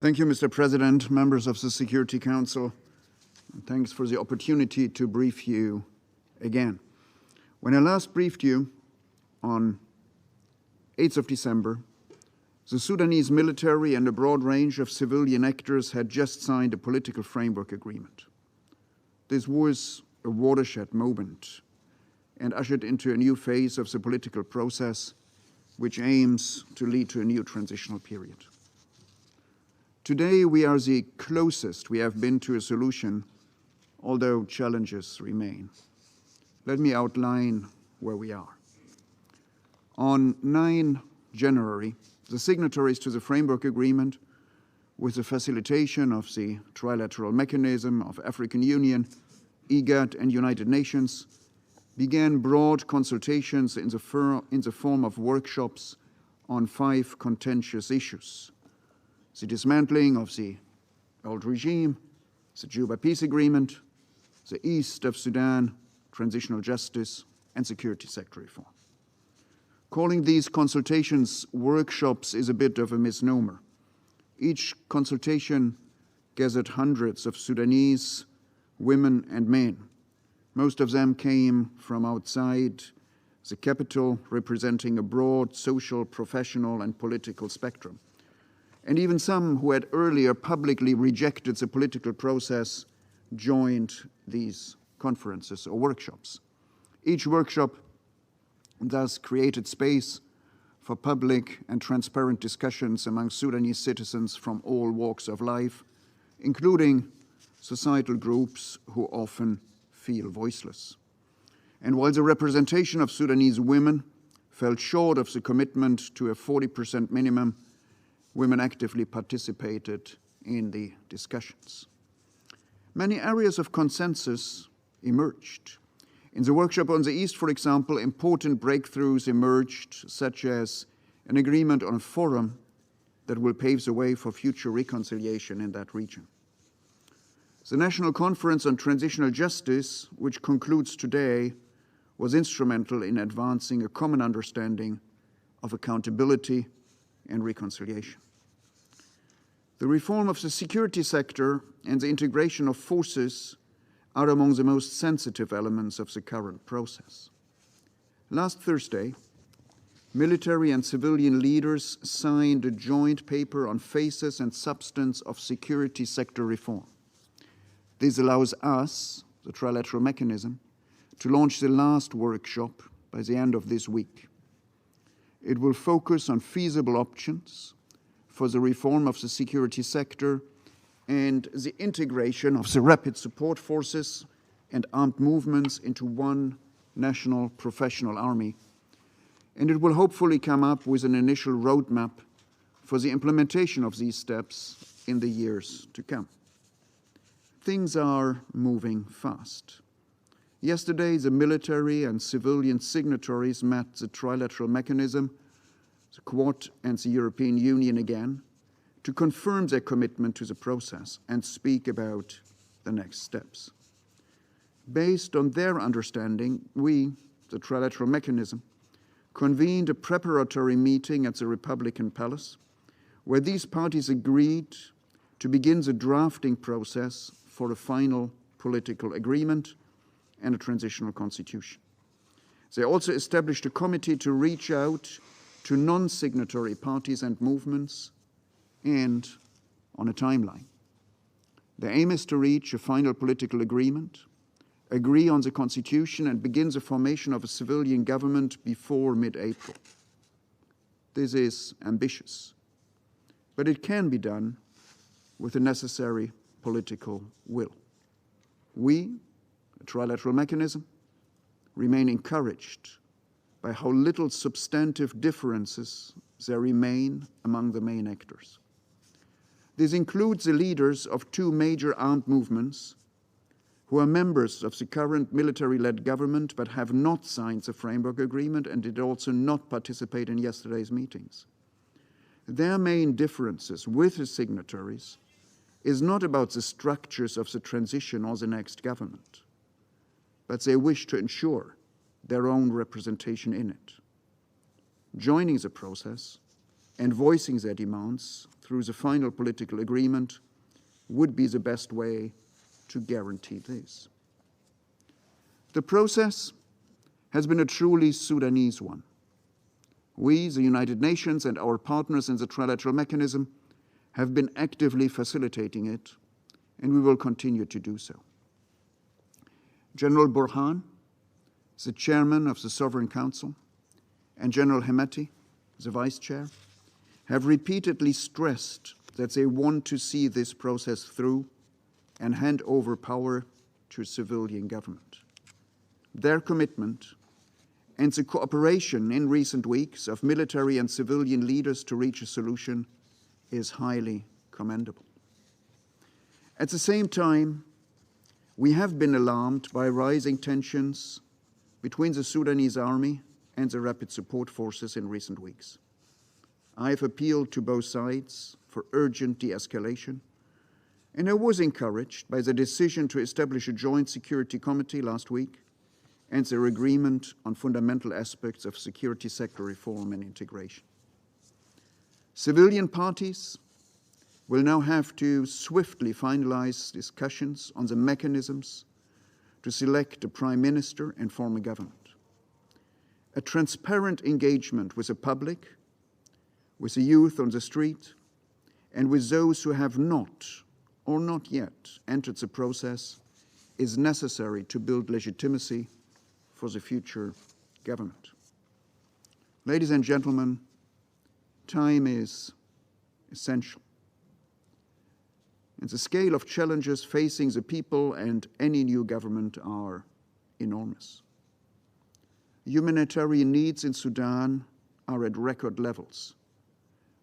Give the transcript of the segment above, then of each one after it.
Thank you, Mr. President, members of the Security Council. And thanks for the opportunity to brief you again. When I last briefed you on 8th of December, the Sudanese military and a broad range of civilian actors had just signed a political framework agreement. This was a watershed moment and ushered into a new phase of the political process, which aims to lead to a new transitional period. Today, we are the closest we have been to a solution, although challenges remain. Let me outline where we are. On 9 January, the signatories to the framework agreement, with the facilitation of the trilateral mechanism of African Union, IGAD, and United Nations, began broad consultations in the form of workshops on 5 contentious issues: the dismantling of the old regime, the Juba peace agreement, the east of Sudan, transitional justice, and security sector reform. Calling these consultations workshops is a bit of a misnomer. Each consultation gathered hundreds of Sudanese women and men. Most of them came from outside the capital, representing a broad social, professional, and political spectrum. And even some who had earlier publicly rejected the political process joined these conferences or workshops. Each workshop thus created space for public and transparent discussions among Sudanese citizens from all walks of life, including societal groups who often feel voiceless. And while the representation of Sudanese women fell short of the commitment to a 40% minimum, women actively participated in the discussions. Many areas of consensus emerged. In the workshop on the East, for example, important breakthroughs emerged, such as an agreement on a forum that will pave the way for future reconciliation in that region. The National Conference on Transitional Justice, which concludes today, was instrumental in advancing a common understanding of accountability and reconciliation. The reform of the security sector and the integration of forces are among the most sensitive elements of the current process. Last Thursday, military and civilian leaders signed a joint paper on phases and substance of security sector reform. This allows us, the trilateral mechanism, to launch the last workshop by the end of this week. It will focus on feasible options for the reform of the security sector and the integration of the rapid support forces and armed movements into one national professional army. And it will hopefully come up with an initial roadmap for the implementation of these steps in the years to come. Things are moving fast. Yesterday, the military and civilian signatories met the trilateral mechanism, the Quad, and the European Union again to confirm their commitment to the process and speak about the next steps. Based on their understanding, we, the trilateral mechanism, convened a preparatory meeting at the Republican Palace, where these parties agreed to begin the drafting process for a final political agreement and a transitional constitution. They also established a committee to reach out to non-signatory parties and movements and on a timeline. The aim is to reach a final political agreement, agree on the constitution, and begin the formation of a civilian government before mid-April. This is ambitious, but it can be done with the necessary political will. We, the trilateral mechanism, remain encouraged by how little substantive differences there remain among the main actors. This includes the leaders of 2 major armed movements who are members of the current military-led government but have not signed the framework agreement and did also not participate in yesterday's meetings. Their main differences with the signatories is not about the structures of the transition or the next government, but they wish to ensure their own representation in it. Joining the process and voicing their demands through the final political agreement would be the best way to guarantee this. The process has been a truly Sudanese one. We, the United Nations, and our partners in the trilateral mechanism have been actively facilitating it, and we will continue to do so. General Burhan, the chairman of the Sovereign Council, and General Hemeti, the vice chair, have repeatedly stressed that they want to see this process through and hand over power to civilian government. Their commitment and the cooperation in recent weeks of military and civilian leaders to reach a solution is highly commendable. At the same time, we have been alarmed by rising tensions between the Sudanese army and the rapid support forces in recent weeks. I have appealed to both sides for urgent de-escalation, and I was encouraged by the decision to establish a joint security committee last week and their agreement on fundamental aspects of security sector reform and integration. Civilian parties will now have to swiftly finalize discussions on the mechanisms to select a prime minister and form a government. A transparent engagement with the public, with the youth on the street, and with those who have not or not yet entered the process is necessary to build legitimacy for the future government. Ladies and gentlemen, time is essential. And the scale of challenges facing the people and any new government are enormous. Humanitarian needs in Sudan are at record levels,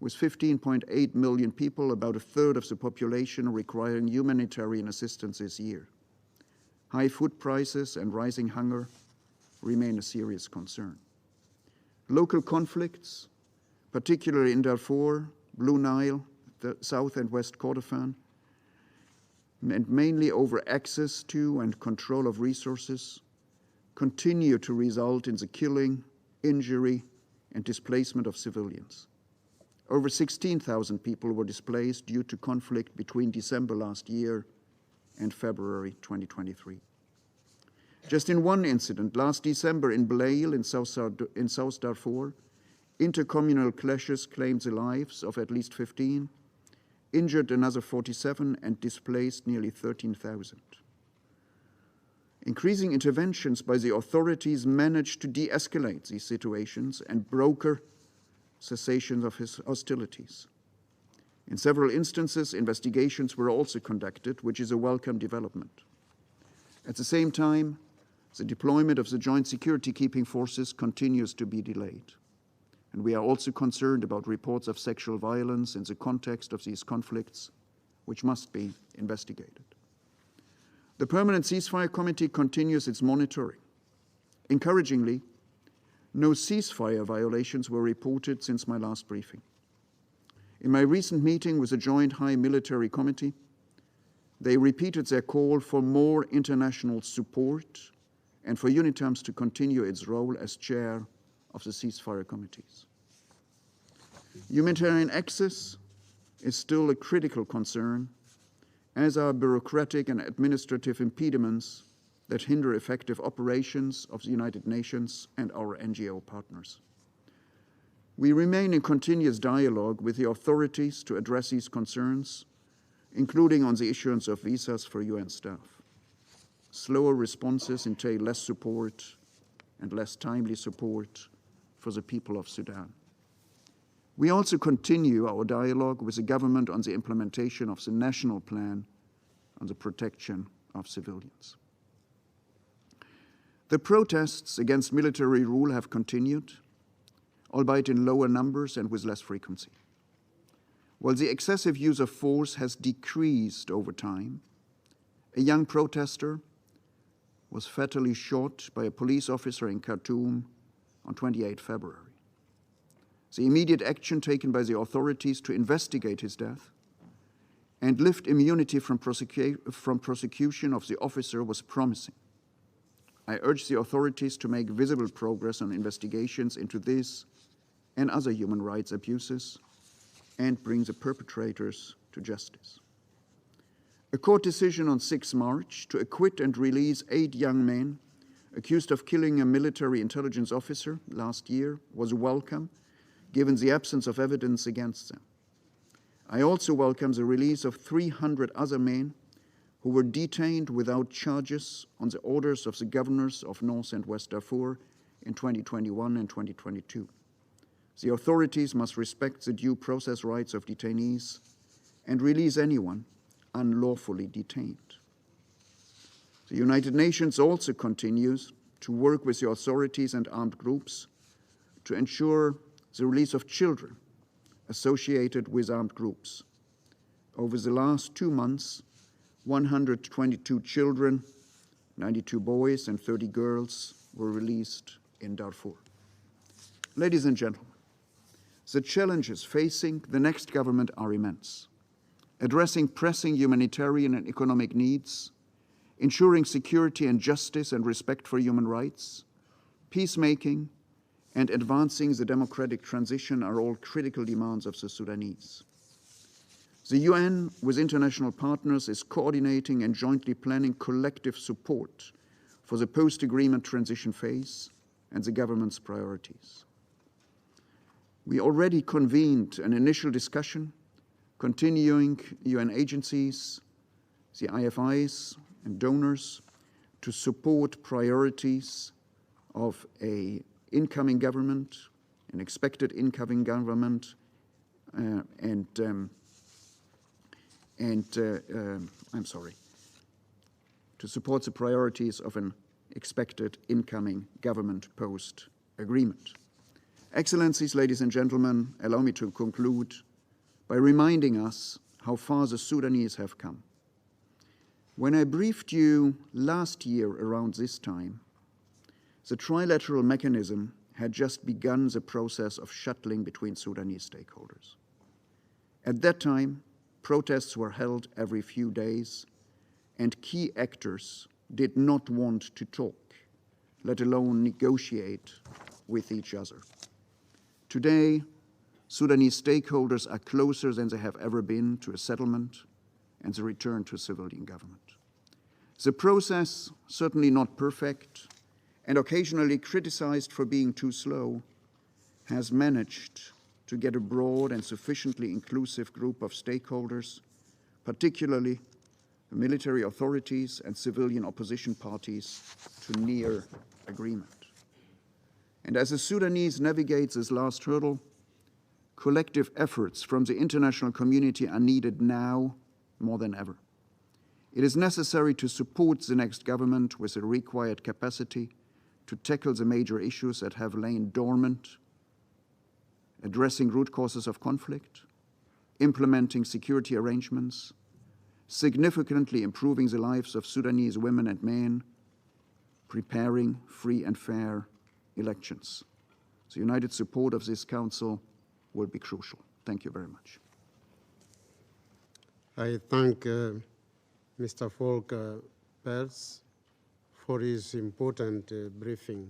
with 15.8 million people, about a third of the population, requiring humanitarian assistance this year. High food prices and rising hunger remain a serious concern. Local conflicts, particularly in Darfur, Blue Nile, the South and West Kordofan, and mainly over access to and control of resources, continue to result in the killing, injury, and displacement of civilians. Over 16,000 people were displaced due to conflict between December last year and February 2023. Just in one incident, last December in Blail in South Darfur, intercommunal clashes claimed the lives of at least 15, injured another 47, and displaced nearly 13,000. Increasing interventions by the authorities managed to de-escalate these situations and broker cessation of hostilities. In several instances, investigations were also conducted, which is a welcome development. At the same time, the deployment of the joint security-keeping forces continues to be delayed. And we are also concerned about reports of sexual violence in the context of these conflicts, which must be investigated. The Permanent Ceasefire Committee continues its monitoring. Encouragingly, no ceasefire violations were reported since my last briefing. In my recent meeting with the Joint High Military Committee, they repeated their call for more international support and for UNITAMS to continue its role as chair of the ceasefire committees. Humanitarian access is still a critical concern, as are bureaucratic and administrative impediments that hinder effective operations of the United Nations and our NGO partners. We remain in continuous dialogue with the authorities to address these concerns, including on the issuance of visas for UN staff. Slower responses entail less support and less timely support for the people of Sudan. We also continue our dialogue with the government on the implementation of the national plan on the protection of civilians. The protests against military rule have continued, albeit in lower numbers and with less frequency. While the excessive use of force has decreased over time, a young protester was fatally shot by a police officer in Khartoum on 28 February. The immediate action taken by the authorities to investigate his death and lift immunity from prosecution of the officer was promising. I urge the authorities to make visible progress on investigations into this and other human rights abuses and bring the perpetrators to justice. A court decision on 6 March to acquit and release 8 young men accused of killing a military intelligence officer last year was welcome, given the absence of evidence against them. I also welcome the release of 300 other men who were detained without charges on the orders of the governors of North and West Darfur in 2021 and 2022. The authorities must respect the due process rights of detainees and release anyone unlawfully detained. The United Nations also continues to work with the authorities and armed groups to ensure the release of children associated with armed groups. Over the last 2 months, 122 children, 92 boys and 30 girls were released in Darfur. Ladies and gentlemen, the challenges facing the next government are immense. Addressing pressing humanitarian and economic needs, ensuring security and justice and respect for human rights, peacemaking, and advancing the democratic transition are all critical demands of the Sudanese. The UN, with international partners, is coordinating and jointly planning collective support for the post-agreement transition phase and the government's priorities. We already convened an initial discussion continuing UN agencies, the IFIs and donors to support priorities of an incoming government, an expected incoming government, to support the priorities of an expected incoming government post-agreement. Excellencies, ladies and gentlemen, allow me to conclude by reminding us how far the Sudanese have come. When I briefed you last year around this time, the trilateral mechanism had just begun the process of shuttling between Sudanese stakeholders. At that time, protests were held every few days, and key actors did not want to talk, let alone negotiate with each other. Today, Sudanese stakeholders are closer than they have ever been to a settlement and the return to civilian government. The process, certainly not perfect, and occasionally criticized for being too slow, has managed to get a broad and sufficiently inclusive group of stakeholders, particularly the military authorities and civilian opposition parties, to near agreement. And as the Sudanese navigate this last hurdle, collective efforts from the international community are needed now more than ever. It is necessary to support the next government with the required capacity to tackle the major issues that have lain dormant, addressing root causes of conflict, implementing security arrangements, significantly improving the lives of Sudanese women and men, preparing free and fair elections. The united support of this Council will be crucial. Thank you very much. I thank Mr. Volker Perthes for his important briefing.